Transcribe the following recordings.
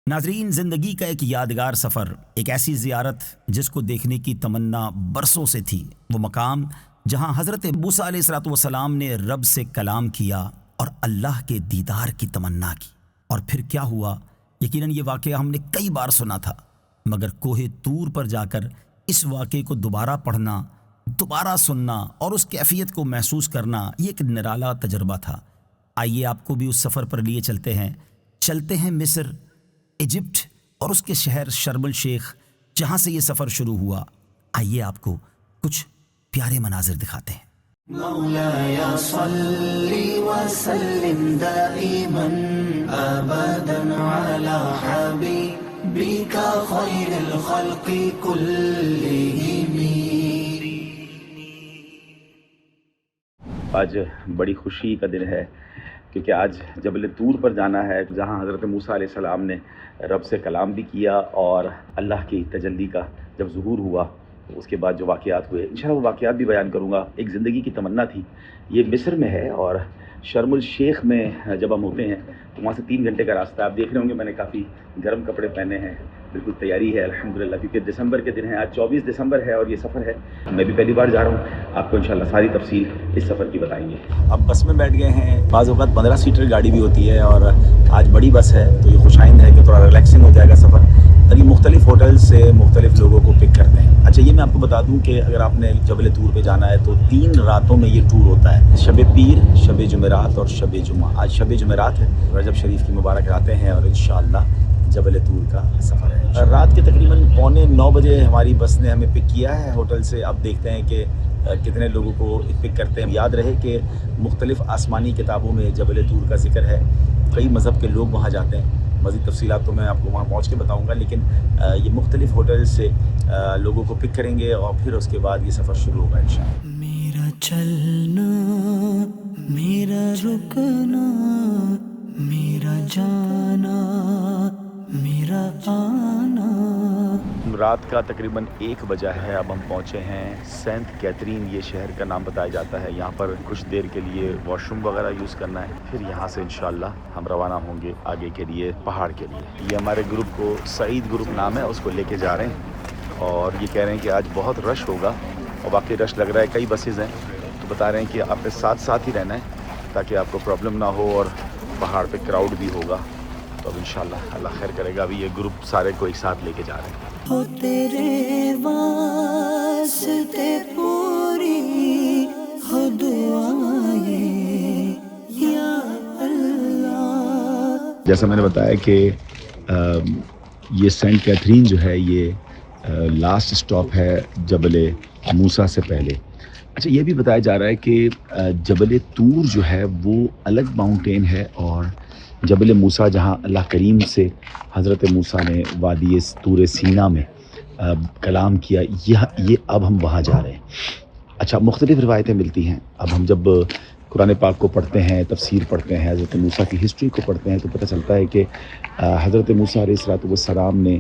ناظرین، زندگی کا ایک یادگار سفر، ایک ایسی زیارت جس کو دیکھنے کی تمنا برسوں سے تھی، وہ مقام جہاں حضرت موسیٰ علیہ الصلوۃ والسلام نے رب سے کلام کیا اور اللہ کے دیدار کی تمنا کی۔ اور پھر کیا ہوا؟ یقیناً یہ واقعہ ہم نے کئی بار سنا تھا، مگر کوہ طور پر جا کر اس واقعے کو دوبارہ پڑھنا، دوبارہ سننا اور اس کیفیت کو محسوس کرنا، یہ ایک نرالا تجربہ تھا۔ آئیے آپ کو بھی اس سفر پر لیے چلتے ہیں مصر، ایجپٹ اور اس کے شہر شرم الشیخ، جہاں سے یہ سفر شروع ہوا۔ آئیے آپ کو کچھ پیارے مناظر دکھاتے ہیں۔ مولاي صل وسلم دائما ابدا على حبيبك خير الخلق كلهم۔ آج بڑی خوشی کا دن ہے کیونکہ آج جبل طور پر جانا ہے، جہاں حضرت موسیٰ علیہ السلام نے رب سے کلام بھی کیا اور اللہ کی تجلی کا جب ظہور ہوا اس کے بعد جو واقعات ہوئے، انشاءاللہ وہ واقعات بھی بیان کروں گا۔ ایک زندگی کی تمنا تھی، یہ مصر میں ہے اور شرم الشیخ میں جب ہم ہوتے ہیں تو وہاں سے 3 گھنٹے کا راستہ۔ آپ دیکھ رہے ہوں گے میں نے کافی گرم کپڑے پہنے ہیں، بالکل تیاری ہے الحمدللہ، کیونکہ دسمبر کے دن ہے، آج 24 دسمبر ہے اور یہ سفر ہے۔ میں بھی پہلی بار جا رہا ہوں، آپ کو انشاءاللہ ساری تفصیل اس سفر کی بتائیں گے۔ اب بس میں بیٹھ گئے ہیں، بعض اوقات 15 سیٹر گاڑی بھی ہوتی ہے اور آج بڑی بس ہے تو یہ خوش آئند ہے کہ تھوڑا ریلیکسنگ ہو جائے گا سفر۔ اور یہ مختلف ہوٹل سے مختلف لوگوں کو پک کرتے ہیں۔ اچھا، یہ میں آپ کو بتا دوں کہ اگر آپ نے جبل طور پہ جانا ہے تو 3 راتوں میں یہ ٹور ہوتا ہے، شب پیر، شب جمعرات اور شب جمعہ۔ آج شب جمعرات ہے، رجب شریف کی مبارک راتیں ہیں اور انشاءاللہ جبل طور کا سفر ہے۔ رات کے تقریباً 8:45 بجے ہماری بس نے ہمیں پک کیا ہے ہوٹل سے۔ اب دیکھتے ہیں کہ کتنے لوگوں کو پک کرتے ہیں۔ یاد رہے کہ مختلف آسمانی کتابوں میں جبل طور کا ذکر ہے، کئی مذہب کے لوگ وہاں جاتے ہیں۔ مزید تفصیلات تو میں آپ کو وہاں پہنچ کے بتاؤں گا، لیکن یہ مختلف ہوٹل سے لوگوں کو پک کریں گے اور پھر اس کے بعد یہ سفر شروع ہوگا انشاءاللہ۔ میرا چلنا، میرا رکنا، میرا جانا، میرا آنا۔ رات کا تقریباً 1 بجا ہے، اب ہم پہنچے ہیں سینٹ کیتھرین، یہ شہر کا نام بتایا جاتا ہے۔ یہاں پر کچھ دیر کے لیے واش روم وغیرہ یوز کرنا ہے، پھر یہاں سے انشاءاللہ ہم روانہ ہوں گے آگے کے لیے پہاڑ کے لیے۔ یہ ہمارے گروپ کو سعید گروپ نام ہے، اس کو لے کے جا رہے ہیں اور یہ کہہ رہے ہیں کہ آج بہت رش ہوگا اور واقعی رش لگ رہا ہے، کئی بسیز ہیں تو بتا رہے ہیں کہ آپ نے ساتھ ہی رہنا ہے تاکہ آپ کو پرابلم نہ ہو، اور پہاڑ پہ کراؤڈ بھی ہوگا تو اب انشاءاللہ اللہ خیر کرے گا۔ ابھی یہ گروپ سارے کو ایک ساتھ لے کے جا رہے ہیں۔ ہو تیرے واسطے پوری ہو دعائیں یا اللہ۔ جیسا میں نے بتایا کہ یہ سینٹ کیتھرین جو ہے یہ لاسٹ سٹاپ ہے جبل موسیٰ سے پہلے۔ اچھا، یہ بھی بتایا جا رہا ہے کہ جبل طور جو ہے وہ الگ ماؤنٹین ہے، اور جبل موسیٰ جہاں اللہ کریم سے حضرت موسیٰ نے وادی طور سینا میں کلام کیا، یہ اب ہم وہاں جا رہے ہیں۔ اچھا، مختلف روایتیں ملتی ہیں۔ اب ہم جب قرآن پاک کو پڑھتے ہیں، تفسیر پڑھتے ہیں، حضرت موسیٰ کی ہسٹری کو پڑھتے ہیں تو پتہ چلتا ہے کہ حضرت موسیٰ علیہ الصلوۃ والسلام نے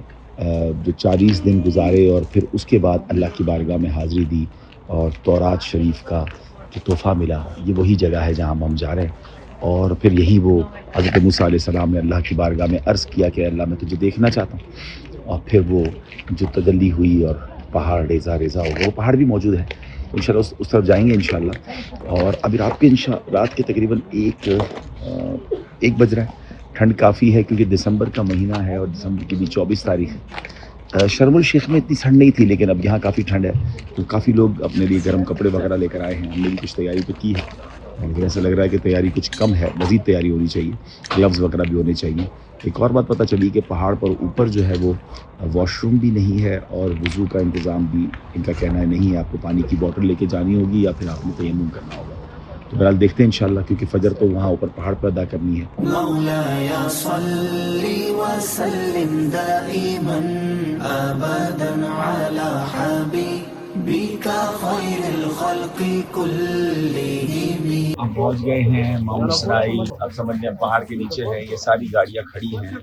جو 40 دن گزارے اور پھر اس کے بعد اللہ کی بارگاہ میں حاضری دی اور تورات شریف کا جو تحفہ ملا، یہ وہی جگہ ہے جہاں ہم جا رہے ہیں۔ اور پھر یہی وہ حضرت موسیٰ علیہ السلام نے اللہ کی بارگاہ میں عرض کیا کہ اللہ میں تجھے دیکھنا چاہتا ہوں، اور پھر وہ جو تجلی ہوئی اور پہاڑ ریزہ ہو گیا، وہ پہاڑ بھی موجود ہے، انشاءاللہ اس طرف جائیں گے انشاءاللہ۔ اور ابھی رات کے تقریباً 1 بج رہا ہے۔ ٹھنڈ کافی ہے کیونکہ دسمبر کا مہینہ ہے اور دسمبر کی بھی 24 تاریخ ہے۔ شرم الشیخ میں اتنی ٹھنڈ نہیں تھی، لیکن اب یہاں کافی ٹھنڈ ہے تو کافی لوگ اپنے لیے گرم کپڑے وغیرہ لے کر آئے ہیں۔ ہم نے بھی کچھ تیاری تو کی ہے، لیکن ایسا لگ رہا ہے کہ تیاری کچھ کم ہے، مزید تیاری ہونی چاہیے، گلوز وغیرہ بھی ہونے چاہیے۔ ایک اور بات پتہ چلی کہ پہاڑ پر اوپر جو ہے وہ واش روم بھی نہیں ہے اور وضو کا انتظام بھی ان کا کہنا ہے نہیں ہے، آپ کو پانی کی بوٹل لے کے جانی ہوگی یا پھر آپ نے تیمم کرنا ہوگا۔ تو بہرحال دیکھتے ہیں انشاءاللہ، کیونکہ فجر تو وہاں اوپر پہاڑ پر ادا کرنی ہے۔ مولاي صل وسلم دائما ابدا على حبيبك خير الخلق كلهم۔ ہم پہنچ گئے ہیں ماؤنٹ اسرائیل، اب سمجھ لیں پہاڑ کے نیچے ہے، یہ ساری گاڑیاں کھڑی ہیں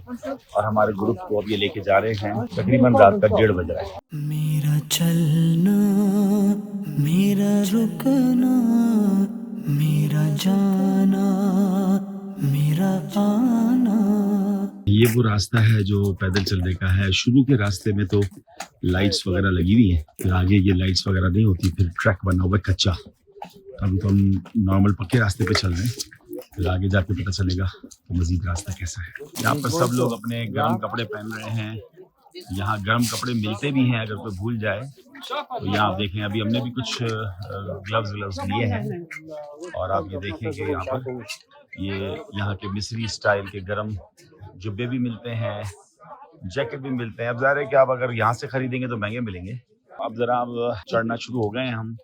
اور ہمارے گروپ کو اب یہ لے کے جا رہے ہیں۔ تقریباً رات کا 1:30 بج رہا ہے۔ میرا چلنا، میرا رکنا، میرا جانا، میرا آنا۔ یہ وہ راستہ ہے جو پیدل چلنے کا ہے. شروع کے راستے میں تو لائٹس وغیرہ لگی ہوئی ہیں, پھر آگے یہ لائٹس وغیرہ نہیں ہوتی, پھر ٹریک بنا ہوا ہے کچا. ابھی تو ہم نارمل پکے راستے پہ چل رہے ہیں, پھر آگے جا کے پتہ چلے گا کہ مزید راستہ کیسا ہے. یہاں پر سب لوگ اپنے گرم کپڑے پہن رہے ہیں. یہاں گرم کپڑے ملتے بھی ہیں اگر کوئی بھول جائے تو. یہاں آپ دیکھیں ابھی ہم نے بھی کچھ گلوز لیے ہیں, اور آپ یہ دیکھیں کہ یہاں پر یہ یہاں کے مصری اسٹائل کے گرم جبے بھی ملتے ہیں, جیکٹ بھی ملتے ہیں. اب ظاہر ہے کہ آپ اگر یہاں سے خریدیں گے تو مہنگے ملیں گے. اب ذرا اب چڑھنا شروع ہو گئے ہیں ہم,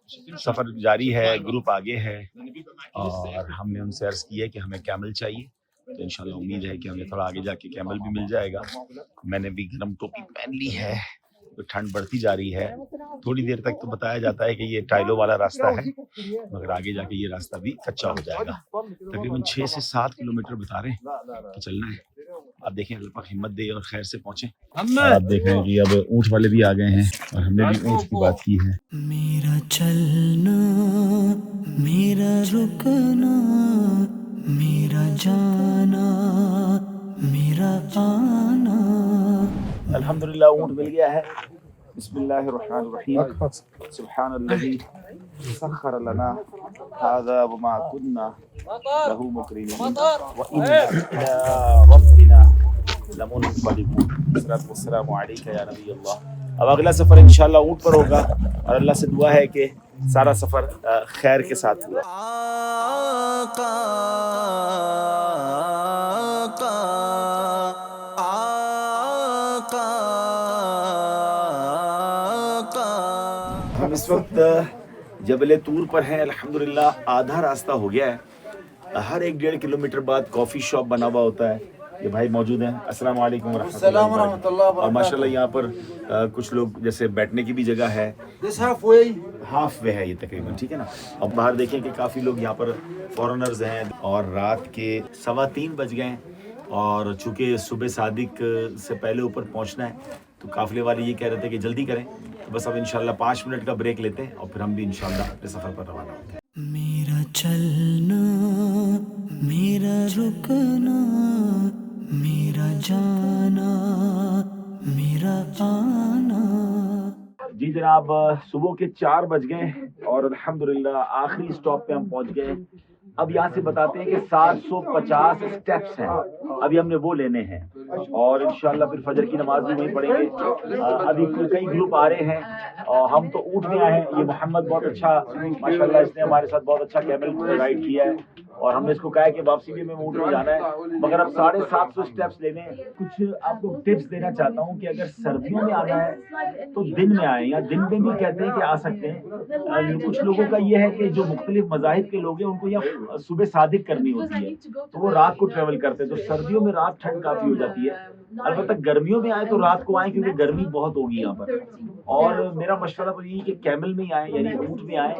سفر جاری ہے, گروپ آگے ہے, اور ہم نے ان سے عرض کی ہے کہ ہمیں کیمل چاہیے, تو انشاءاللہ امید ہے کہ ہمیں تھوڑا آگے جا کے کیمل بھی مل جائے گا. میں نے بھی گرم ٹوپی پہن لی ہے, تو ٹھنڈ بڑھتی جا رہی ہے. تھوڑی دیر تک تو بتایا جاتا ہے کہ یہ ٹائلوں والا راستہ ہے, مگر آگے جا کے یہ راستہ بھی کچا ہو جائے گا. تقریباً 6 سے 7 کلومیٹر بتا رہے ہیں کہ چلنا ہے. آپ دیکھیں اللہ پاک ہمت دے اور خیر سے پہنچیں. آپ دیکھ رہے ہیں کہ اب اونٹ والے بھی آ گئے ہیں, اور ہم نے بھی اونٹ کی بات کی ہے. میرا چلنا میرا رکنا میرا جانا میرا آنا. الحمدللہ اونٹ مل گیا ہے. بسم اللہ الرحمن الرحیم. سبحان الذی سخر لنا هذا وما كنا له مقرنین وإنا إلی ربنا لمنقلبون. الصلاۃ والسلام علیک یا نبی اللہ. اب اگلا سفر انشاءاللہ اونٹ پر ہوگا, اور اللہ سے دعا ہے کہ سارا سفر خیر کے ساتھ ہوا. ہم اس وقت جبل طور پر ہیں. الحمدللہ آدھا راستہ ہو گیا ہے. ہر 1-1.5 کلومیٹر بعد کافی شاپ بنا ہوا ہوتا ہے. یہ بھائی موجود ہیں. السلام علیکم ورحمۃ اللہ وبرکاتہ. اور ماشاءاللہ یہاں پر کچھ لوگ جیسے بیٹھنے کی بھی جگہ ہے. ہاف وے ہے یہ تقریباً, ٹھیک ہے نا. اب باہر دیکھیں کہ کافی لوگ یہاں پر فورنرز ہیں, اور رات کے 3:15 بج گئے ہیں, اور چونکہ صبح صادق سے پہلے اوپر پہنچنا ہے تو قافلے والے یہ کہہ رہے تھے کہ جلدی کریں. تو بس اب انشاءاللہ 5 منٹ کا بریک لیتے ہیں, اور پھر ہم بھی انشاءاللہ اپنے سفر پر روانہ ہوتے ہیں. میرا چلنا میرا رکنا میرا جانا میرا آنا. جی جناب, صبح کے 4 بج گئے, اور الحمدللہ آخری اسٹاپ پہ ہم پہنچ گئے. اب یہاں سے بتاتے ہیں کہ 750 اسٹیپس ہیں, ابھی ہم نے وہ لینے ہیں, اور انشاءاللہ پھر فجر کی نماز بھی وہیں پڑھیں گے. ابھی کئی گروپ آ رہے ہیں, اور ہم تو اونٹ میں آئے ہیں. یہ محمد بہت اچھا ماشاءاللہ, اس نے ہمارے ساتھ بہت اچھا کیمل رائڈ کیا ہے, اور ہم نے اس کو کہا ہے کہ واپسی بھی ہمیں اونٹ میں جانا ہے. مگر اب 750 اسٹیپس لینے. کچھ آپ کو ٹپس دینا چاہتا ہوں کہ اگر سردیوں میں آنا ہے تو دن میں آئیں, یا دن میں بھی کہتے ہیں کہ آ سکتے ہیں. کچھ لوگوں کا یہ ہے کہ جو مختلف مذاہب کے لوگ ہیں ان کو یہ صبح صادق کرنی ہوتی ہے, تو وہ رات کو ٹریول کرتے ہیں. تو سردیوں میں رات ٹھنڈ کافی ہو جاتی ہے. البتہ گرمیوں میں آئے تو رات کو آئیں, کیونکہ گرمی بہت ہوگی یہاں پر. اور میرا مشورہ تو یہی کہ کیمل میں ہی آئیں, یعنی اونٹ میں آئیں.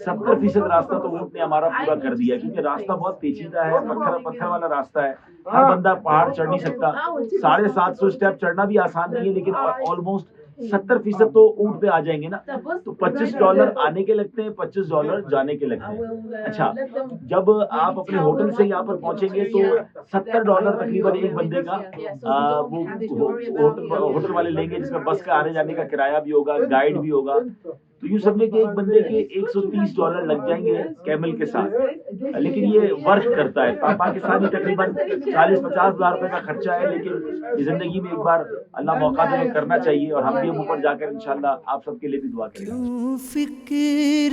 70% راستہ تو اونٹ نے ہمارا پورا کر دیا, کیونکہ راستہ بہت پیچیدہ ہے, پتھر والا راستہ ہے. ہر بندہ پہاڑ چڑھ نہیں سکتا. 750 اسٹیپ چڑھنا بھی آسان نہیں ہے, لیکن آلموسٹ 70% تو اونٹ پہ آ جائیں گے نا. تو $25 آنے کے لگتے ہیں, $25 جانے کے لگتے ہیں. اچھا, جب آپ اپنے ہوٹل سے یہاں پر پہنچیں گے تو $70 تقریباً ایک بندے کا وہ ہوٹل والے لیں گے, جس میں بس کا آنے جانے کا کرایہ بھی ہوگا, گائیڈ بھی ہوگا. تو یوں سمجھے کہ ایک بندے کے $130 لگ جائیں گے کیمل کے ساتھ. لیکن یہ ورک کرتا ہے. پاکستانی تقریباً 40-50 ہزار روپے کا خرچہ ہے, لیکن زندگی میں ایک بار اللہ موقع دے کرنا چاہیے, اور ہم بھی اوپر جا کر انشاءاللہ آپ سب کے لیے بھی دعا کریں گے. تو فکر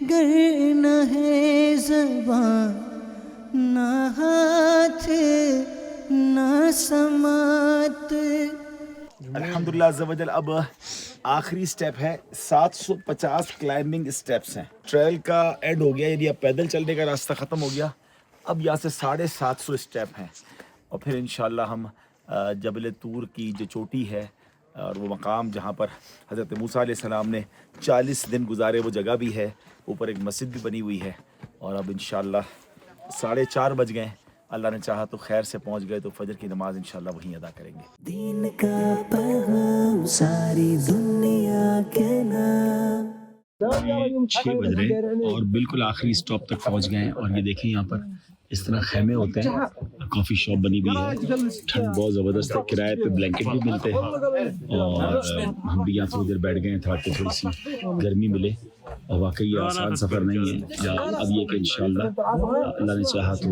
گر نہ ہے زبان نہ ہاتھ نہ سماعت. الحمدللہ عز و جل. اب آخری سٹیپ ہے, 750 کلائمبنگ سٹیپس ہیں. ٹریل کا اینڈ ہو گیا, یعنی اب پیدل چلنے کا راستہ ختم ہو گیا. اب یہاں سے 750 سٹیپ ہیں, اور پھر انشاءاللہ ہم جبل طور کی جو چوٹی ہے, اور وہ مقام جہاں پر حضرت موسیٰ علیہ السلام نے 40 دن گزارے, وہ جگہ بھی ہے. اوپر ایک مسجد بھی بنی ہوئی ہے. اور اب انشاءاللہ 4:30 بج گئے, اللہ نے چاہا تو خیر سے پہنچ گئے, تو فجر کی نماز انشاءاللہ وہیں ادا کریں گے. دین کا پیغام ساری دنیا کے نام. 6 بج رہے اور بالکل آخری اسٹاپ تک پہنچ گئے ہیں. اور یہ دیکھیں یہاں پر اس طرح خیمے ہوتے ہیں, کافی شاپ بنی ہوئی ہے, ٹھنڈ بہت زبردست ہے, کرائے پہ بلینکٹ بھی ملتے ہیں, اور ہم بھی یہاں تھوڑی دیر بیٹھ گئے ہیں تاکہ تھوڑی سی گرمی ملے. اور واقعی یہ آسان سفر نہیں ہے. اب یہ کہ انشاءاللہ اللہ نے چاہا تو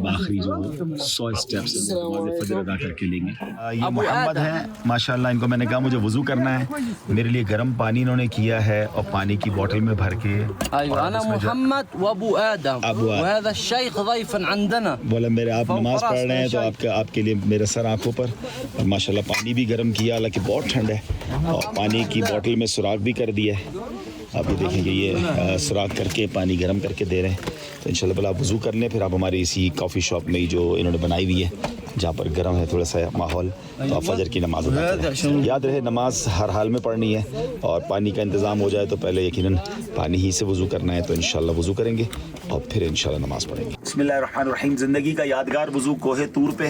آخری جو 100 اسٹیپس نماز فجر ادا کر کے لیں گے. یہ محمد ہیں ماشاءاللہ, ان کو میں نے کہا مجھے وضو کرنا ہے, میرے لیے گرم پانی انہوں نے کیا ہے اور پانی کی بوٹل میں بھر کے. انا محمد وابو آدم وهذا الشيخ ضيف عندنا. بولا میرے آپ نماز پڑھ رہے ہیں تو آپ کے لیے میرا سر آنکھوں پر, اور ماشاءاللہ پانی بھی گرم کیا, حالانکہ بہت ٹھنڈ ہے, اور پانی کی بوٹل میں سوراخ بھی کر دیا ہے. آپ یہ دیکھیں کہ یہ سوراخ کر کے پانی گرم کر کے دے رہے ہیں. تو انشاءاللہ پہلے آپ وضو کر لیں, پھر آپ ہماری اسی کافی شاپ میں جو انہوں نے بنائی ہوئی ہے جہاں پر گرم ہے تھوڑا سا ماحول, تو آپ فجر کی نماز ادا کریں. یاد رہے نماز ہر حال میں پڑھنی ہے, اور پانی کا انتظام ہو جائے تو پہلے یقیناً پانی ہی سے وضو کرنا ہے. تو انشاءاللہ وضو کریں گے اور پھر انشاءاللہ نماز پڑھیں گے. بسم اللہ الرحمن الرحیم. زندگی کا یادگار وضو کوہ طور پہ,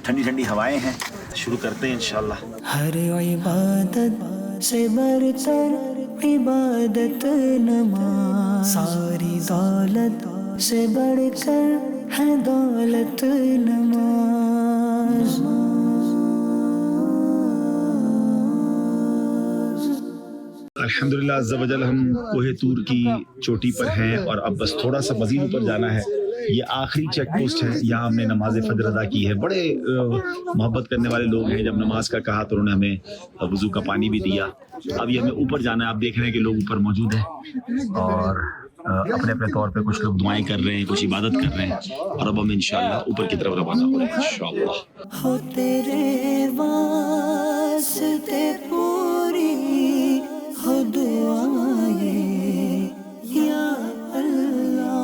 ٹھنڈی ٹھنڈی ہوائیں ہیں. شروع کرتے ہیں انشاءاللہ. ہر عبادت سے برتر عبادت نماز, ساری دولت سے بڑھ کر ہے دولت نماز. الحمدللہ عز و جل, ہم کوہ طور کی چوٹی پر ہیں اور اب بس تھوڑا سا مزید اوپر جانا ہے. یہ آخری چیک پوسٹ ہے, یہاں ہم نے نماز فجر ادا کی ہے. بڑے محبت کرنے والے لوگ ہیں, جب نماز کا کہا تو انہوں نے ہمیں وضو کا پانی بھی دیا. اب یہ ہمیں اوپر جانا ہے. آپ دیکھ رہے ہیں کہ لوگ اوپر موجود ہیں اور اپنے اپنے طور پہ کچھ لوگ دعائیں کر رہے ہیں, کچھ عبادت کر رہے ہیں, اور اب ہم انشاءاللہ اوپر کی طرف روانہ ہو رہے ہیں انشاءاللہ. ہو تیرے واسطے پوری ہو دعائیں یا اللہ.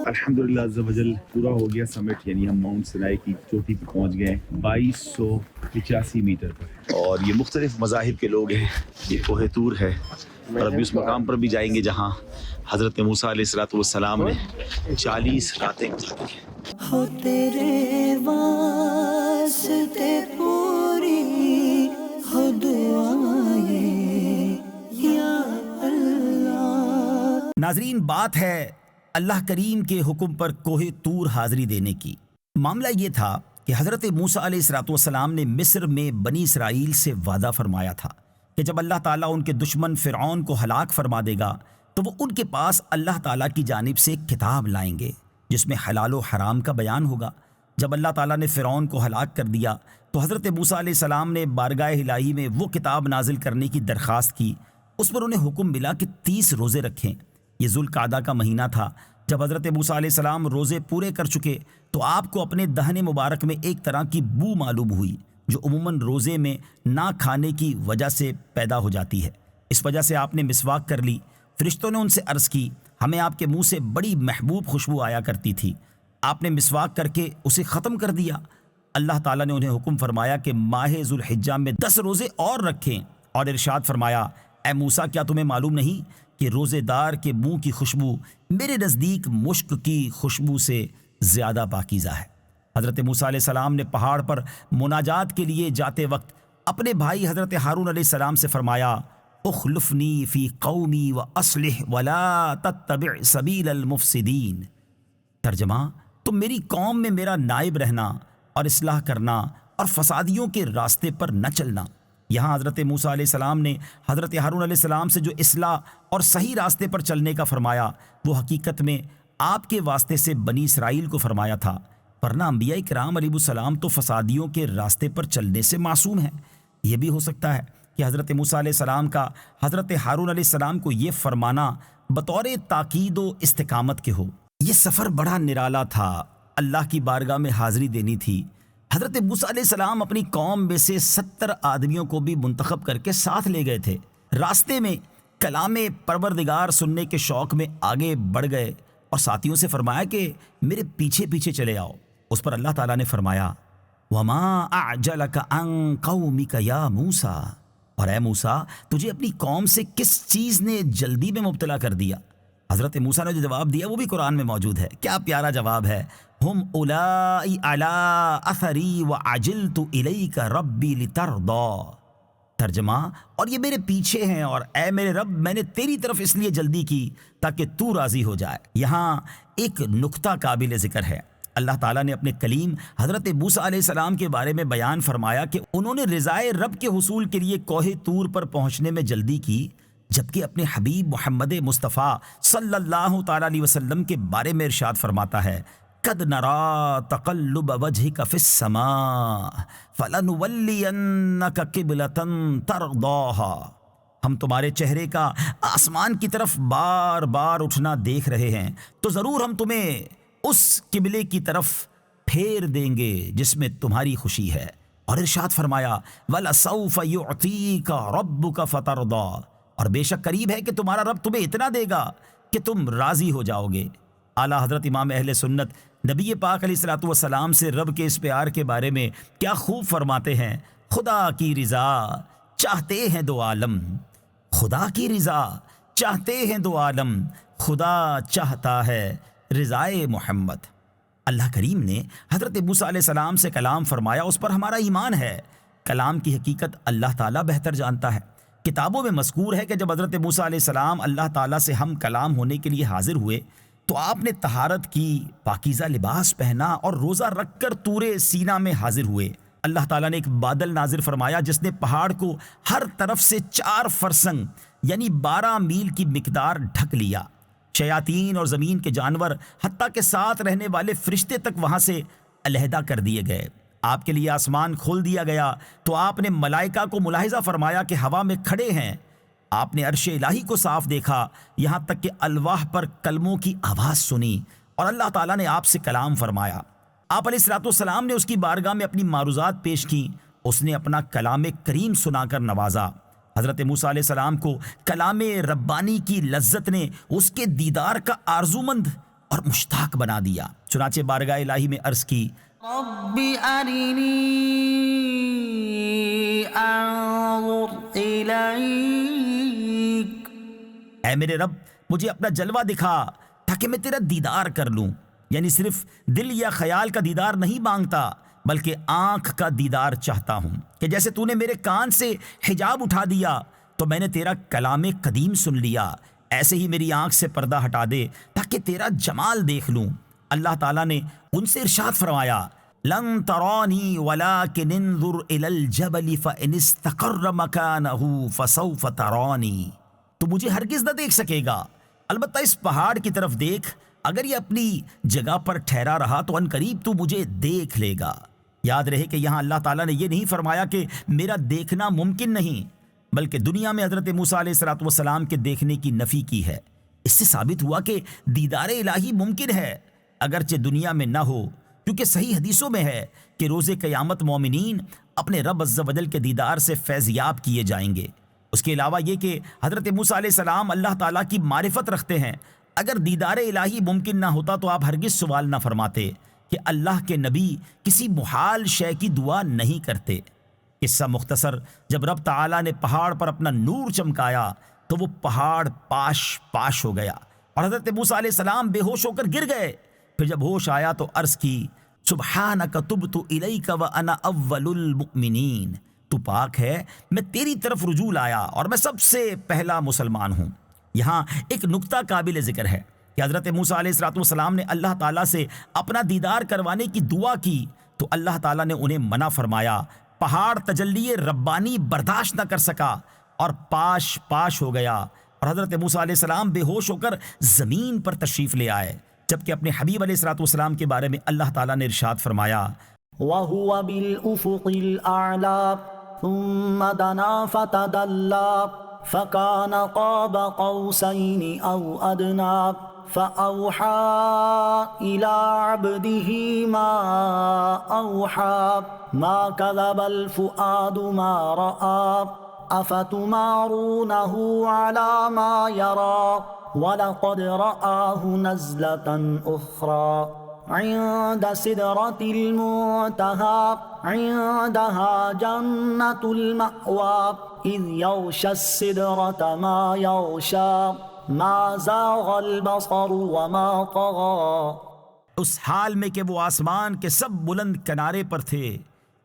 الحمدللہ عز و جل پورا ہو گیا سمٹ, یعنی ہم ماؤنٹ سنائی کی چوٹی پہ پہنچ گئے 2285 میٹر پر, اور یہ مختلف مذاہب کے لوگ ہیں. یہ کوہ طور ہے, اور ابھی اس مقام پر بھی جائیں گے جہاں حضرت موسیٰ علیہ السلام نے 40 راتیں گزاری ہیں. ہو تیرے واسطے پوری ہو دعائیں یا اللہ. ناظرین, بات ہے اللہ کریم کے حکم پر کوہ طور حاضری دینے کی. معاملہ یہ تھا کہ حضرت موسیٰ علیہ السلام نے مصر میں بنی اسرائیل سے وعدہ فرمایا تھا کہ جب اللہ تعالیٰ ان کے دشمن فرعون کو ہلاک فرما دے گا تو وہ ان کے پاس اللہ تعالیٰ کی جانب سے ایک کتاب لائیں گے جس میں حلال و حرام کا بیان ہوگا. جب اللہ تعالیٰ نے فرعون کو ہلاک کر دیا تو حضرت موسیٰ علیہ السلام نے بارگاہ الہی میں وہ کتاب نازل کرنے کی درخواست کی. اس پر انہیں حکم ملا کہ 30 روزے رکھیں. یہ ذوالقعدہ کا مہینہ تھا. جب حضرت موسیٰ علیہ السلام روزے پورے کر چکے تو آپ کو اپنے دہن مبارک میں ایک طرح کی بو معلوم ہوئی جو عموماً روزے میں نہ کھانے کی وجہ سے پیدا ہو جاتی ہے. اس وجہ سے آپ نے مسواک کر لی. فرشتوں نے ان سے عرض کی, ہمیں آپ کے منہ سے بڑی محبوب خوشبو آیا کرتی تھی. آپ نے مسواک کر کے اسے ختم کر دیا. اللہ تعالیٰ نے انہیں حکم فرمایا کہ ماہ ذوالحجہ میں 10 روزے اور رکھیں, اور ارشاد فرمایا, اے موسیٰ, کیا تمہیں معلوم نہیں کہ روزے دار کے منہ کی خوشبو میرے نزدیک مشک کی خوشبو سے زیادہ پاکیزہ ہے. حضرت موسیٰ علیہ السلام نے پہاڑ پر مناجات کے لیے جاتے وقت اپنے بھائی حضرت ہارون علیہ السلام سے فرمایا, اخلفنی فی قومی واصلح ولا تتبع سبیل المفسدین. ترجمہ, تم میری قوم میں میرا نائب رہنا اور اصلاح کرنا اور فسادیوں کے راستے پر نہ چلنا. یہاں حضرت موسیٰ علیہ السلام نے حضرت ہارون علیہ السلام سے جو اصلاح اور صحیح راستے پر چلنے کا فرمایا وہ حقیقت میں آپ کے واسطے سے بنی اسرائیل کو فرمایا تھا, ورنہ انبیاء کرام علیہ السلام تو فسادیوں کے راستے پر چلنے سے معصوم ہیں. یہ بھی ہو سکتا ہے کہ حضرت موسیٰ علیہ السلام کا حضرت ہارون علیہ السلام کو یہ فرمانا بطور تاکید و استقامت کے ہو. یہ سفر بڑا نرالا تھا. اللہ کی بارگاہ میں حاضری دینی تھی. حضرت موسیٰ علیہ السلام اپنی قوم میں سے 70 آدمیوں کو بھی منتخب کر کے ساتھ لے گئے تھے. راستے میں کلام پروردگار سننے کے شوق میں آگے بڑھ گئے اور ساتھیوں سے فرمایا کہ میرے پیچھے پیچھے چلے آؤ. اس پر اللہ تعالیٰ نے فرمایا, وَمَا أَعْجَلَكَ عَنْ قَوْمِكَ يَا مُوسَىٰ, اور اے موسیٰ, تجھے اپنی قوم سے کس چیز نے جلدی میں مبتلا کر دیا؟ حضرت موسیٰ نے جو جواب دیا وہ بھی قرآن میں موجود ہے. کیا پیارا جواب ہے, ہم اولائی علی اثری وعجلت الیک ربی لترضی. ترجمہ، اور یہ میرے پیچھے ہیں، اور اے میرے رب میں نے تیری طرف اس لیے جلدی کی تاکہ تو راضی ہو جائے۔ یہاں ایک نکتہ قابل ذکر ہے۔ اللہ تعالیٰ نے اپنے کلیم حضرت موسیٰ علیہ السلام کے بارے میں بیان فرمایا کہ انہوں نے رضائے رب کے حصول کے لیے کوہ طور پر پہنچنے میں جلدی کی، جبکہ اپنے حبیب محمد مصطفیٰ صلی اللہ تعالیٰ علیہ وسلم کے بارے میں ارشاد فرماتا ہے، قد نرا تقلب وجهك في السماء فلنولینک قبلۃ ترضاها، ہم تمہارے چہرے کا آسمان کی طرف بار بار اٹھنا دیکھ رہے ہیں، تو ضرور ہم تمہیں اس قبلے کی طرف پھیر دیں گے جس میں تمہاری خوشی ہے۔ اور ارشاد فرمایا وَلَسَوْفَ يُعْطِيكَ رَبُّكَ فَتَرْضَىٰ، اور بے شک قریب ہے کہ تمہارا رب تمہیں اتنا دے گا کہ تم راضی ہو جاؤ گے۔ اعلیٰ حضرت امام اہل سنت نبی پاک علیہ الصلوۃ والسلام سے رب کے اس پیار کے بارے میں کیا خوب فرماتے ہیں، خدا کی رضا چاہتے ہیں دو عالم، خدا کی رضا چاہتے ہیں دو عالم، خدا چاہتا ہے رضائے محمد۔ اللہ کریم نے حضرت موسیٰ علیہ السلام سے کلام فرمایا، اس پر ہمارا ایمان ہے۔ کلام کی حقیقت اللہ تعالیٰ بہتر جانتا ہے۔ کتابوں میں مذکور ہے کہ جب حضرت موسیٰ علیہ السلام اللہ تعالیٰ سے ہم کلام ہونے کے لیے حاضر ہوئے تو آپ نے طہارت کی، پاکیزہ لباس پہنا اور روزہ رکھ کر طور سینا میں حاضر ہوئے۔ اللہ تعالیٰ نے ایک بادل نازل فرمایا جس نے پہاڑ کو ہر طرف سے 4 فرسنگ یعنی 12 میل کی مقدار ڈھک لیا۔ شیاطین اور زمین کے جانور حتیٰ کہ ساتھ رہنے والے فرشتے تک وہاں سے علیحدہ کر دیے گئے۔ آپ کے لیے آسمان کھول دیا گیا تو آپ نے ملائکہ کو ملاحظہ فرمایا کہ ہوا میں کھڑے ہیں۔ آپ نے عرش الہی کو صاف دیکھا، یہاں تک کہ الواح پر کلموں کی آواز سنی، اور اللہ تعالیٰ نے آپ سے کلام فرمایا۔ آپ علیہ الصلوۃ والسلام نے اس کی بارگاہ میں اپنی معروضات پیش کی، اس نے اپنا کلام کریم سنا کر نوازا۔ حضرت موسیٰ علیہ السلام کو کلام ربانی کی لذت نے اس کے دیدار کا آرزومند اور مشتاق بنا دیا، چنانچہ بارگاہ الہی میں عرض کی، رب ارنی انظر الیک، اے میرے رب مجھے اپنا جلوہ دکھا تاکہ میں تیرا دیدار کر لوں۔ یعنی صرف دل یا خیال کا دیدار نہیں مانگتا بلکہ آنکھ کا دیدار چاہتا ہوں، کہ جیسے تو نے میرے کان سے حجاب اٹھا دیا تو میں نے تیرا کلام قدیم سن لیا، ایسے ہی میری آنکھ سے پردہ ہٹا دے تاکہ تیرا جمال دیکھ لوں۔ اللہ تعالیٰ نے ان سے ارشاد فرمایا، لن ترانی ولکن انظر الی الجبل فإن استقر مکانہ فسوف ترانی، تو مجھے ہرگز نہ دیکھ سکے گا، البتہ اس پہاڑ کی طرف دیکھ، اگر یہ اپنی جگہ پر ٹھہرا رہا تو ان قریب تو مجھے دیکھ لے گا۔ یاد رہے کہ یہاں اللہ تعالیٰ نے یہ نہیں فرمایا کہ میرا دیکھنا ممکن نہیں، بلکہ دنیا میں حضرت موسیٰ علیہ السلام کے دیکھنے کی نفی کی ہے۔ اس سے ثابت ہوا کہ دیدار الہی ممکن ہے اگرچہ دنیا میں نہ ہو، کیونکہ صحیح حدیثوں میں ہے کہ روز قیامت مومنین اپنے رب عز و جل کے دیدار سے فیضیاب کیے جائیں گے۔ اس کے علاوہ یہ کہ حضرت موسیٰ علیہ السلام اللہ تعالیٰ کی معرفت رکھتے ہیں، اگر دیدار الہی ممکن نہ ہوتا تو آپ ہرگز سوال نہ فرماتے کہ اللہ کے نبی کسی محال شے کی دعا نہیں کرتے۔ قصہ مختصر، جب رب تعالیٰ نے پہاڑ پر اپنا نور چمکایا تو وہ پہاڑ پاش پاش ہو گیا اور حضرت موسیٰ علیہ السلام بے ہوش ہو کر گر گئے۔ پھر جب ہوش آیا تو عرض کی، سبحانک تبت الیک وانا اول المؤمنین، تو پاک ہے، میں تیری طرف رجوع لایا اور میں سب سے پہلا مسلمان ہوں۔ یہاں ایک نکتہ قابل ذکر ہے کہ حضرت موسیٰ علیہ السلام نے اللہ تعالیٰ سے اپنا دیدار کروانے کی دعا کی تو اللہ تعالیٰ نے انہیں منع فرمایا۔ پہاڑ تجلی ربانی برداشت نہ کر سکا اور پاش پاش ہو گیا، اور حضرت موسیٰ علیہ السلام بے ہوش ہو کر زمین پر تشریف لے آئے، جبکہ اپنے حبیب علیہ السلام کے بارے میں اللہ تعالیٰ نے ارشاد فرمایا، وَهُوَ بِالْأُفُقِ الْأَعْلَى ثُمَّ دَنَا فَتَدَلَّى فَكَانَ قَابَ قَوْسَيْنِ أَوْ أَدْنَىٰ فَأَوْحَىٰ إِلَىٰ عَبْدِهِ مَا أَوْحَىٰ مَا كَذَبَ الْفُؤَادُ مَا رَأَىٰ أَفَتُمَارُونَهُ عَلَىٰ مَا يَرَىٰ وَلَقَدْ رَآهُ نَزْلَةً أُخْرَىٰ عند سدرة المنتهى عندها جنة المأوى إذ يغشى السدرة ما يغشى ما زاغ البصر وما طغى۔ اس حال میں کہ وہ آسمان کے سب بلند کنارے پر تھے،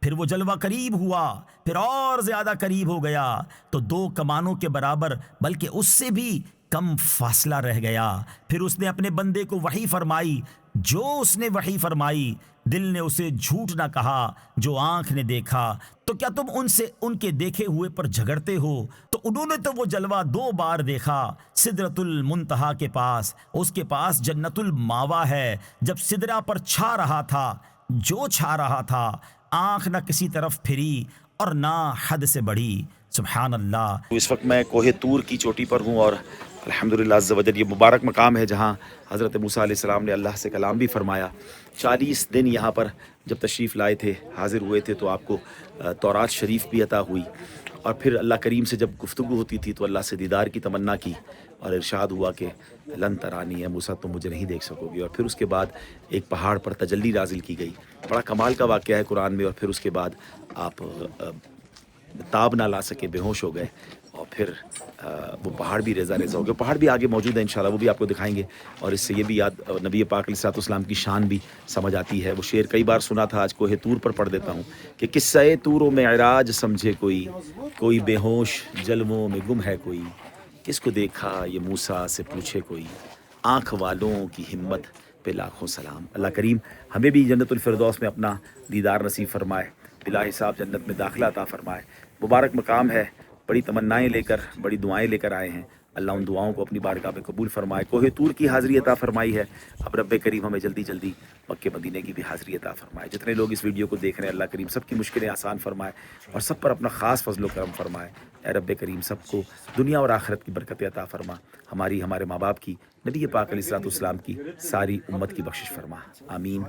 پھر وہ جلوہ قریب ہوا، پھر اور زیادہ قریب ہو گیا تو 2 کمانوں کے برابر بلکہ اس سے بھی کم فاصلہ رہ گیا۔ پھر اس نے اپنے بندے کو وحی فرمائی، جو اس نے وحی فرمائی دل نے اسے جھوٹ نہ کہا، جو آنکھ نے دیکھا تو کیا تم ان سے ان کے دیکھے ہوئے پر جھگڑتے ہو؟ تو انہوں نے تو وہ جلوہ 2 بار دیکھا، سدرۃ المنتہا کے پاس، اس کے پاس جنت الماوا ہے۔ جب سدرہ پر چھا رہا تھا، جو چھا رہا تھا، آنکھ نہ کسی طرف پھری اور نہ حد سے بڑھی۔ سبحان اللہ۔ اس وقت میں کوہ طور کی چوٹی پر ہوں اور الحمدللہ عز و جل یہ مبارک مقام ہے جہاں حضرت موسیٰ علیہ السلام نے اللہ سے کلام بھی فرمایا۔ 40 دن یہاں پر جب تشریف لائے تھے، حاضر ہوئے تھے تو آپ کو تورات شریف بھی عطا ہوئی، اور پھر اللہ کریم سے جب گفتگو ہوتی تھی تو اللہ سے دیدار کی تمنا کی اور ارشاد ہوا کہ لن ترانی ہے موسیٰ، تم مجھے نہیں دیکھ سکو گے۔ اور پھر اس کے بعد ایک پہاڑ پر تجلی نازل کی گئی، بڑا کمال کا واقعہ ہے قرآن میں۔ اور پھر اس کے بعد آپ تاب نہ لا سکے، بے ہوش ہو گئے، اور پھر وہ پہاڑ بھی ریزہ ریزہ ہو گیا۔ پہاڑ بھی آگے موجود ہے انشاءاللہ، وہ بھی آپ کو دکھائیں گے، اور اس سے یہ بھی یاد نبی پاک علیہ الصلوۃ والسلام کی شان بھی سمجھ آتی ہے۔ وہ شعر کئی بار سنا تھا، آج کوہ طور پر پڑھ دیتا ہوں کہ قصہ طور و معراج سمجھے کوئی بے ہوش جلووں میں گم ہے کوئی، کس کو دیکھا یہ موسیٰ سے پوچھے کوئی، آنکھ والوں کی ہمت پہ لاکھوں سلام۔ اللہ کریم ہمیں بھی جنت الفردوس میں اپنا دیدار نصیب فرمائے، بلا حساب جنت میں داخلہ عطا فرمائے۔ مبارک مقام ہے، بڑی تمنائیں لے کر، بڑی دعائیں لے کر آئے ہیں۔ اللہ ان دعاؤں کو اپنی بارگاہ میں قبول فرمائے۔ کوہ طور کی حاضری عطا فرمائی ہے، اب رب کریم ہمیں جلدی جلدی مکہ مدینے کی بھی حاضری عطا فرمائے۔ جتنے لوگ اس ویڈیو کو دیکھ رہے ہیں، اللہ کریم سب کی مشکلیں آسان فرمائے اور سب پر اپنا خاص فضل و کرم فرمائے۔ اے رب کریم سب کو دنیا اور آخرت کی برکت عطا فرما، ہماری، ہمارے ماں باپ کی، نبی پاک علیہ الصلوۃ والسلام کی، ساری امت کی بخشش فرما۔ آمین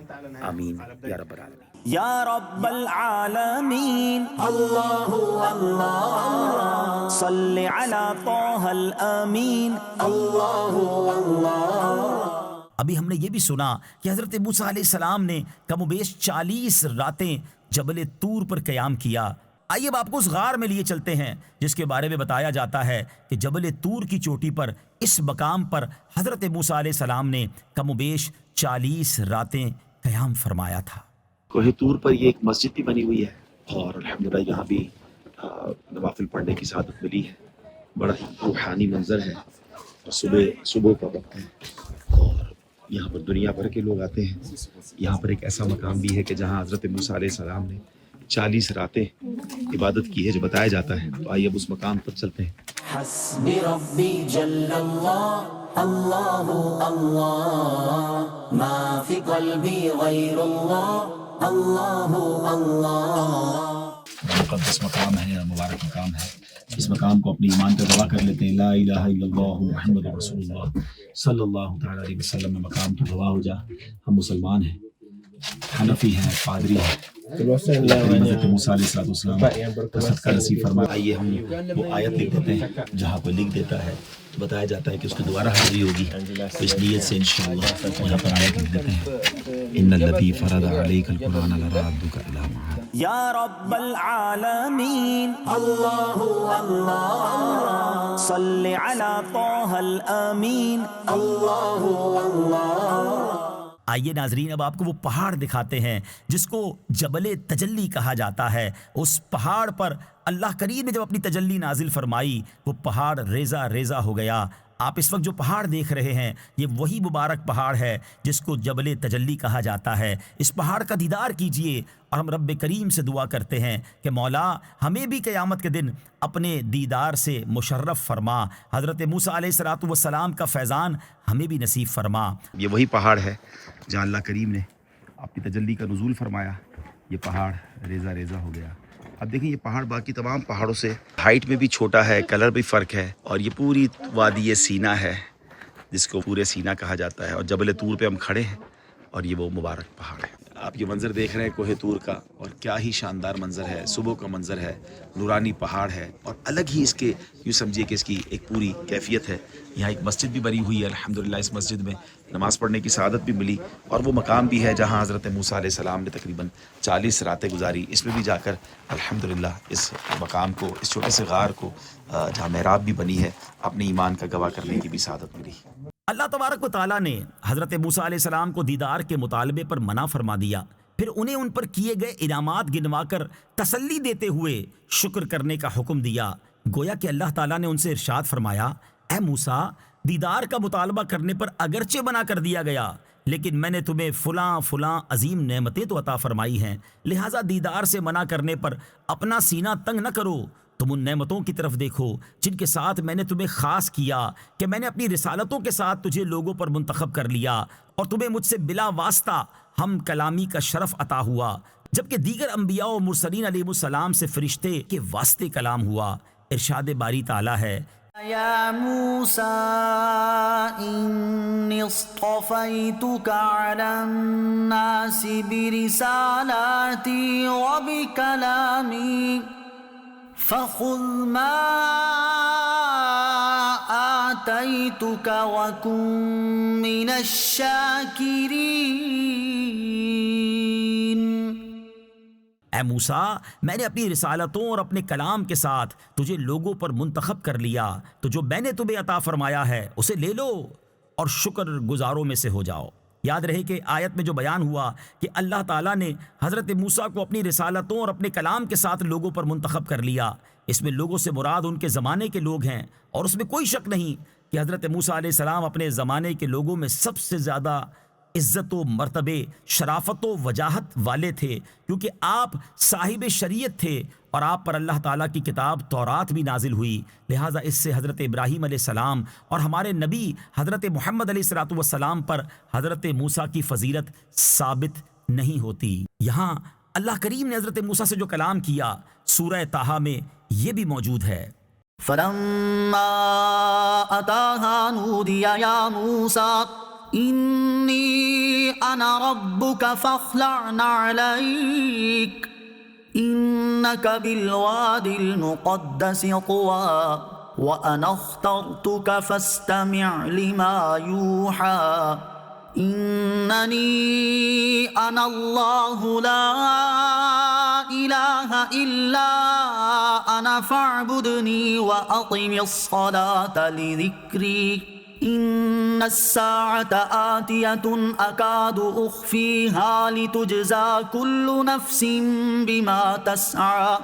آمین یا رب العالمین۔ یا رب العالمین اللہ اللہ صلی علی طہ الامین اللہ اللہ۔ ابھی ہم نے یہ بھی سنا کہ حضرت موسیٰ علیہ السلام نے کم و بیش 40 راتیں جبل طور پر قیام کیا۔ آئیے اب آپ کو اس غار میں لیے چلتے ہیں جس کے بارے میں بتایا جاتا ہے کہ جبل طور کی چوٹی پر اس مقام پر حضرت موسیٰ علیہ السلام نے کم و بیش 40 راتیں قیام فرمایا تھا۔ کوہ طور پر یہ ایک مسجد بھی بنی ہوئی ہے، اور الحمدللہ یہاں بھی نوافل پڑھنے کی سعادت ملی ہے۔ بڑا ہی روحانی منظر ہے، اور صبح کا وقت ہے، اور یہاں پر دنیا بھر کے لوگ آتے ہیں۔ یہاں پر ایک ایسا مقام بھی ہے کہ جہاں حضرت موسیٰ علیہ السلام نے 40 راتیں عبادت کی ہے جو بتایا جاتا ہے۔ تو آئیے اب اس مقام پر چلتے ہیں۔ حسبی ربی جل اللہ اللہ اللہ ما فی قلبی غیر اللہ اللہ اللہ۔ مقدس مقام ہے، مبارک مقام ہے۔ اس مقام کو اپنی ایمان پہ گواہ کر لیتے ہیں، لا الہ الا اللہ محمد رسول اللہ صلی اللہ تعالیٰ علیہ وسلم میں مقام کی گواہ ہو جا۔ ہم مسلمان ہیں، حنفی ہیں، پادری ہیں۔ حضرت موسیٰ علیہ السلام کا صدقہ نصیب فرمائے۔ آئیے ہم وہ آیت لکھ دیتے ہیں، جہاں کوئی لکھ دیتا ہے تو بتایا جاتا ہے کہ اس کی دوبارہ حاضری ہوگی، تو اس نیت سے انشاءاللہ یہاں پر آیت لکھ دیتے ہیں۔ ان الذی فرض علیک القرآن لرادک الی معاد۔ یا رب العالمین اللہ اللہ صلی علی طہ الامین اللہ اللہ۔ آئیے ناظرین اب آپ کو وہ پہاڑ دکھاتے ہیں جس کو جبل تجلی کہا جاتا ہے۔ اس پہاڑ پر اللہ کریم نے جب اپنی تجلی نازل فرمائی وہ پہاڑ ریزہ ریزہ ہو گیا۔ آپ اس وقت جو پہاڑ دیکھ رہے ہیں یہ وہی مبارک پہاڑ ہے جس کو جبل تجلی کہا جاتا ہے۔ اس پہاڑ کا دیدار کیجئے اور ہم رب کریم سے دعا کرتے ہیں کہ مولا ہمیں بھی قیامت کے دن اپنے دیدار سے مشرف فرما، حضرت موسیٰ علیہ السلام کا فیضان ہمیں بھی نصیب فرما۔ یہ وہی پہاڑ ہے جہاں اللہ کریم نے اپنی تجلی کا نزول فرمایا۔ یہ پہاڑ ریزہ ریزہ ہو گیا۔ اب دیکھیں یہ پہاڑ باقی تمام پہاڑوں سے ہائٹ میں بھی چھوٹا ہے، کلر بھی فرق ہے، اور یہ پوری وادی سینا ہے جس کو پورے سینا کہا جاتا ہے، اور جبل طور پہ ہم کھڑے ہیں اور یہ وہ مبارک پہاڑ ہے۔ آپ یہ منظر دیکھ رہے ہیں کوہ طور کا، اور کیا ہی شاندار منظر ہے، صبح کا منظر ہے، نورانی پہاڑ ہے، اور الگ ہی اس کے یوں سمجھیے کہ اس کی ایک پوری کیفیت ہے۔ یہاں ایک مسجد بھی بنی ہوئی ہے، الحمدللہ اس مسجد میں نماز پڑھنے کی سعادت بھی ملی، اور وہ مقام بھی ہے جہاں حضرت موسیٰ علیہ السلام نے تقریباً 40 راتیں گزاری۔ اس میں بھی جا کر الحمدللہ اس مقام کو، اس چھوٹے سے غار کو جہاں محراب بھی بنی ہے، اپنے ایمان کا گواہ کرنے کی بھی سعادت ملی۔ اللہ تبارک و تعالیٰ نے حضرت موسیٰ علیہ السلام کو دیدار کے مطالبے پر منع فرما دیا، پھر انہیں ان پر کیے گئے انعامات گنوا کر تسلی دیتے ہوئے شکر کرنے کا حکم دیا۔ گویا کہ اللہ تعالیٰ نے ان سے ارشاد فرمایا، اے موسیٰ، دیدار کا مطالبہ کرنے پر اگرچہ منع کر دیا گیا، لیکن میں نے تمہیں فلاں فلاں عظیم نعمتیں تو عطا فرمائی ہیں، لہٰذا دیدار سے منع کرنے پر اپنا سینہ تنگ نہ کرو۔ تم ان نعمتوں کی طرف دیکھو جن کے ساتھ میں نے تمہیں خاص کیا، کہ میں نے اپنی رسالتوں کے ساتھ تجھے لوگوں پر منتخب کر لیا اور تمہیں مجھ سے بلا واسطہ ہم کلامی کا شرف عطا ہوا، جبکہ دیگر انبیاء و مرسلین علیہ السلام سے فرشتے کے واسطے کلام ہوا۔ ارشاد باری تعالیٰ ہے، يا موسى إني اصطفيتك على الناس برسالاتي وبكلامي فخذ ما آتيتك وكن من الشاكرين۔ اے موسیٰ، میں نے اپنی رسالتوں اور اپنے کلام کے ساتھ تجھے لوگوں پر منتخب کر لیا، تو جو میں نے تمہیں عطا فرمایا ہے اسے لے لو اور شکر گزاروں میں سے ہو جاؤ۔ یاد رہے کہ آیت میں جو بیان ہوا کہ اللہ تعالیٰ نے حضرت موسیٰ کو اپنی رسالتوں اور اپنے کلام کے ساتھ لوگوں پر منتخب کر لیا، اس میں لوگوں سے مراد ان کے زمانے کے لوگ ہیں، اور اس میں کوئی شک نہیں کہ حضرت موسیٰ علیہ السلام اپنے زمانے کے لوگوں میں سب سے زیادہ عزت و مرتبے، شرافت و وجاہت والے تھے، کیونکہ آپ صاحب شریعت تھے اور آپ پر اللہ تعالیٰ کی کتاب تورات بھی نازل ہوئی، لہٰذا اس سے حضرت ابراہیم علیہ السلام اور ہمارے نبی حضرت محمد علیہ السلام پر حضرت موسیٰ کی فضیلت ثابت نہیں ہوتی۔ یہاں اللہ کریم نے حضرت موسیٰ سے جو کلام کیا سورہ طٰہٰ میں یہ بھی موجود ہے۔ فلما أتاها نودي يا موسى إني أنا ربك فاخلع عليك إنك بالواد المقدس طوى وأنا اخترتك فاستمع لما يوحى إنني أنا الله لا إله إلا أنا فاعبدني وأقم الصلاة لذكري إن الساعة آتية أكاد أخفيها لتجزى كل نفس بما تسعى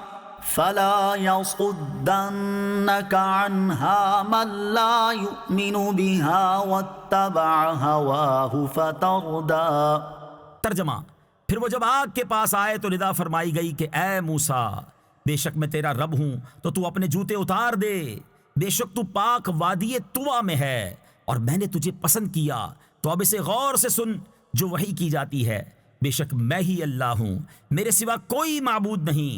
فلا يصدنك عنها من لا يؤمن بها واتبع هواه فتردى۔ ترجمہ، پھر وہ جب آگ کے پاس آئے تو ندا فرمائی گئی کہ اے موسیٰ، بے شک میں تیرا رب ہوں تو تو اپنے جوتے اتار دے، بے شک تو پاک وادی طویٰ میں ہے اور میں نے تجھے پسند کیا، تو اب اسے غور سے سن جو وحی کی جاتی ہے، بے شک میں ہی اللہ ہوں، میرے سوا کوئی معبود نہیں،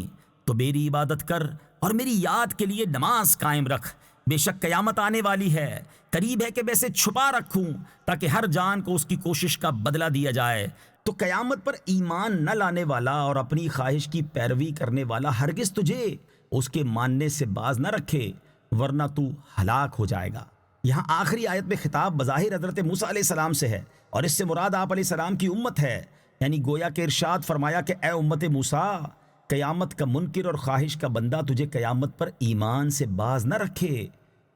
تو میری عبادت کر اور میری یاد کے لیے نماز قائم رکھ، بے شک قیامت آنے والی ہے، قریب ہے کہ میں اسے چھپا رکھوں تاکہ ہر جان کو اس کی کوشش کا بدلہ دیا جائے۔ تو قیامت پر ایمان نہ لانے والا اور اپنی خواہش کی پیروی کرنے والا ہرگز تجھے اس کے ماننے سے باز نہ رکھے، ورنہ تو ہلاک ہو جائے گا۔ یہاں آخری آیت میں خطاب بظاہر حضرت موسیٰ علیہ السلام سے ہے، اور اس سے مراد آپ علیہ السلام کی امت ہے، یعنی گویا کہ ارشاد فرمایا کہ اے امت موسیٰ، قیامت کا منکر اور خواہش کا بندہ تجھے قیامت پر ایمان سے باز نہ رکھے،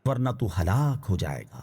ورنہ تو ہلاک ہو جائے گا۔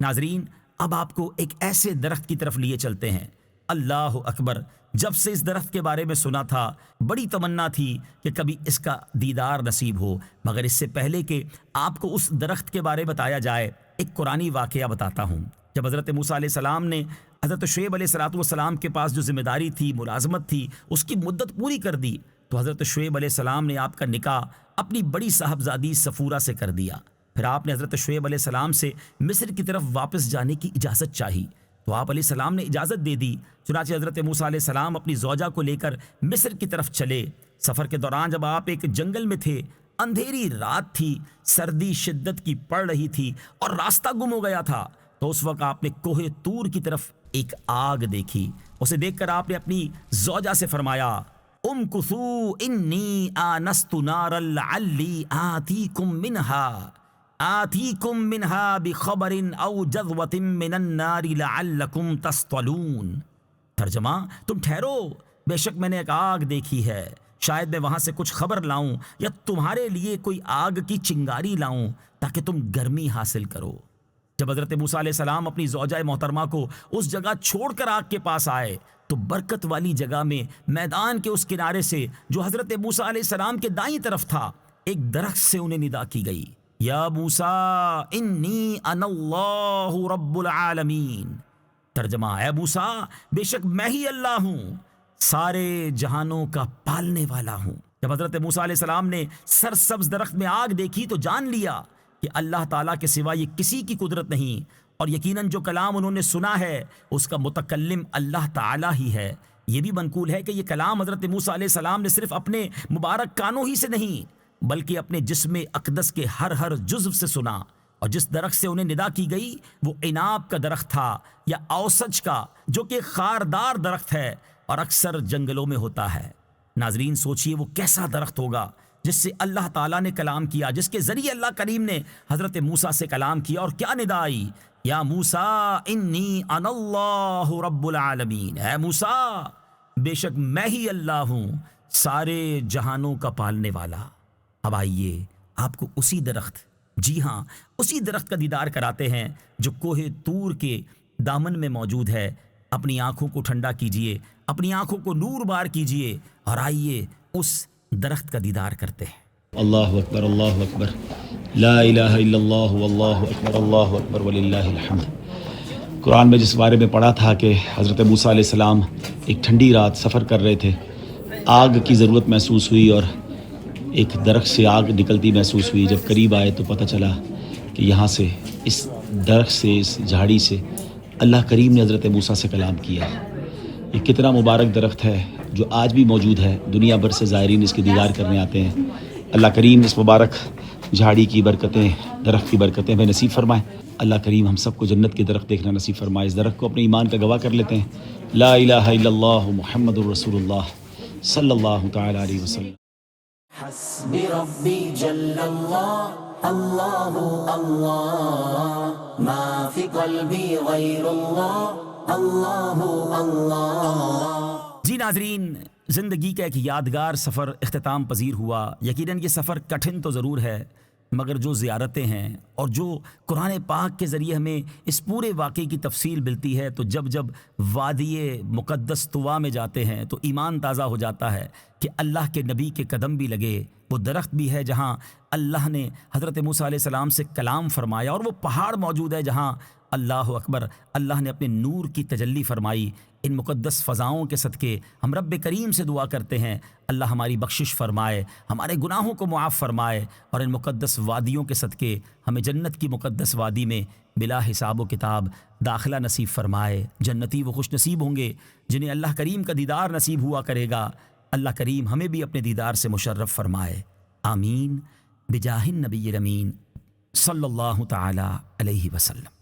ناظرین، اب آپ کو ایک ایسے درخت کی طرف لیے چلتے ہیں۔ اللہ اکبر، جب سے اس درخت کے بارے میں سنا تھا بڑی تمنا تھی کہ کبھی اس کا دیدار نصیب ہو، مگر اس سے پہلے کہ آپ کو اس درخت کے بارے بتایا جائے ایک قرآنی واقعہ بتاتا ہوں۔ جب حضرت موسیٰ علیہ السلام نے حضرت شعیب علیہ السلام کے پاس جو ذمہ داری تھی، ملازمت تھی، اس کی مدت پوری کر دی، تو حضرت شعیب علیہ السلام نے آپ کا نکاح اپنی بڑی صاحبزادی صفورہ سے کر دیا۔ پھر آپ نے حضرت شعیب علیہ السلام سے مصر کی طرف واپس جانے کی اجازت چاہی، تو آپ علیہ السلام نے اجازت دے دی۔ چنانچہ حضرت موسیٰ علیہ السلام اپنی زوجہ کو لے کر مصر کی طرف چلے۔ سفر کے دوران جب آپ ایک جنگل میں تھے، اندھیری رات تھی، سردی شدت کی پڑ رہی تھی اور راستہ گم ہو گیا تھا، تو اس وقت آپ نے کوہ طور کی طرف ایک آگ دیکھی۔ اسے دیکھ کر آپ نے اپنی زوجہ سے فرمایا، امکثوا انی آنست نارا لعلی آتیکم منہا بخبر او جذوۃ من النار لعلکم تصطلون۔ ترجمہ، تم ٹھہرو، بے شک میں نے ایک آگ دیکھی ہے، شاید میں وہاں سے کچھ خبر لاؤں یا تمہارے لیے کوئی آگ کی چنگاری لاؤں تاکہ تم گرمی حاصل کرو۔ جب حضرت موسیٰ علیہ السلام اپنی زوجہ محترمہ کو اس جگہ چھوڑ کر آگ کے پاس آئے تو برکت والی جگہ میں میدان کے اس کنارے سے جو حضرت موسیٰ علیہ السلام کے دائیں طرف تھا ایک درخت سے انہیں ندا کی گئی، یا موسیٰ انی انا اللہ رب العالمین۔ ترجمہ، اے موسیٰ بے شک میں ہی اللہ ہوں، سارے جہانوں کا پالنے والا ہوں۔ جب حضرت موسیٰ علیہ السلام نے سرسبز درخت میں آگ دیکھی تو جان لیا کہ اللہ تعالیٰ کے سوا یہ کسی کی قدرت نہیں، اور یقیناً جو کلام انہوں نے سنا ہے اس کا متکلم اللہ تعالیٰ ہی ہے۔ یہ بھی منقول ہے کہ یہ کلام حضرت موسیٰ علیہ السلام نے صرف اپنے مبارک کانوں ہی سے نہیں بلکہ اپنے جسم اقدس کے ہر جزو سے سنا، اور جس درخت سے انہیں ندا کی گئی وہ عناب کا درخت تھا یا اوسج کا، جو کہ خاردار درخت ہے اور اکثر جنگلوں میں ہوتا ہے۔ ناظرین سوچئے وہ کیسا درخت ہوگا جس سے اللہ تعالیٰ نے کلام کیا، جس کے ذریعے اللہ کریم نے حضرت موسیٰ سے کلام کیا، اور کیا ندا آئی، یا موسیٰ انی انا اللہ رب العالمین، اے موسیٰ بے شک میں ہی اللہ ہوں، سارے جہانوں کا پالنے والا۔ اب آئیے آپ کو اسی درخت، جی ہاں اسی درخت کا دیدار کراتے ہیں جو کوہ طور کے دامن میں موجود ہے۔ اپنی آنکھوں کو ٹھنڈا کیجئے، اپنی آنکھوں کو نور بار کیجئے، اور آئیے اس درخت کا دیدار کرتے ہیں۔ اللہ اکبر، اللہ اکبر، لا الہ الا اللہ واللہ اکبر، اللہ اکبر وللہ الحمد۔ قرآن میں جس بارے میں پڑھا تھا کہ حضرت موسیٰ علیہ السلام ایک ٹھنڈی رات سفر کر رہے تھے، آگ کی ضرورت محسوس ہوئی اور ایک درخت سے آگ نکلتی محسوس ہوئی۔ جب قریب آئے تو پتہ چلا کہ یہاں سے، اس درخت سے، اس جھاڑی سے اللہ کریم نے حضرت موسیٰ سے کلام کیا۔ یہ کتنا مبارک درخت ہے جو آج بھی موجود ہے، دنیا بھر سے زائرین اس کی دیدار کرنے آتے ہیں۔ اللہ کریم اس مبارک جھاڑی کی برکتیں، درخت کی برکتیں ہمیں نصیب فرمائیں۔ اللہ کریم ہم سب کو جنت کے درخت دیکھنا نصیب فرمائے۔ اس درخت کو اپنے ایمان کا گواہ کر لیتے ہیں۔ لا الہ الا اللہ محمد الرسول اللہ صلی اللہ تعالی علیہ وسلم۔ حسبی ربی جل اللہ، اللہ اللہ، ما فی قلبی غیر اللہ، اللہ اللہ۔ جی ناظرین، زندگی کا ایک یادگار سفر اختتام پذیر ہوا۔ یقیناً یہ سفر کٹھن تو ضرور ہے، مگر جو زیارتیں ہیں اور جو قرآن پاک کے ذریعے ہمیں اس پورے واقعے کی تفصیل ملتی ہے، تو جب وادی مقدس طوا میں جاتے ہیں تو ایمان تازہ ہو جاتا ہے کہ اللہ کے نبی کے قدم بھی لگے، وہ درخت بھی ہے جہاں اللہ نے حضرت موسیٰ علیہ السلام سے کلام فرمایا، اور وہ پہاڑ موجود ہے جہاں اللہ اکبر اللہ نے اپنے نور کی تجلی فرمائی۔ ان مقدس فضاؤں کے صدقے ہم رب کریم سے دعا کرتے ہیں اللہ ہماری بخشش فرمائے، ہمارے گناہوں کو معاف فرمائے، اور ان مقدس وادیوں کے صدقے ہمیں جنت کی مقدس وادی میں بلا حساب و کتاب داخلہ نصیب فرمائے۔ جنتی وہ خوش نصیب ہوں گے جنہیں اللہ کریم کا دیدار نصیب ہوا کرے گا۔ اللہ کریم ہمیں بھی اپنے دیدار سے مشرف فرمائے، آمین بجاہ النبی الامین صلی اللہ تعالی علیہ وسلم۔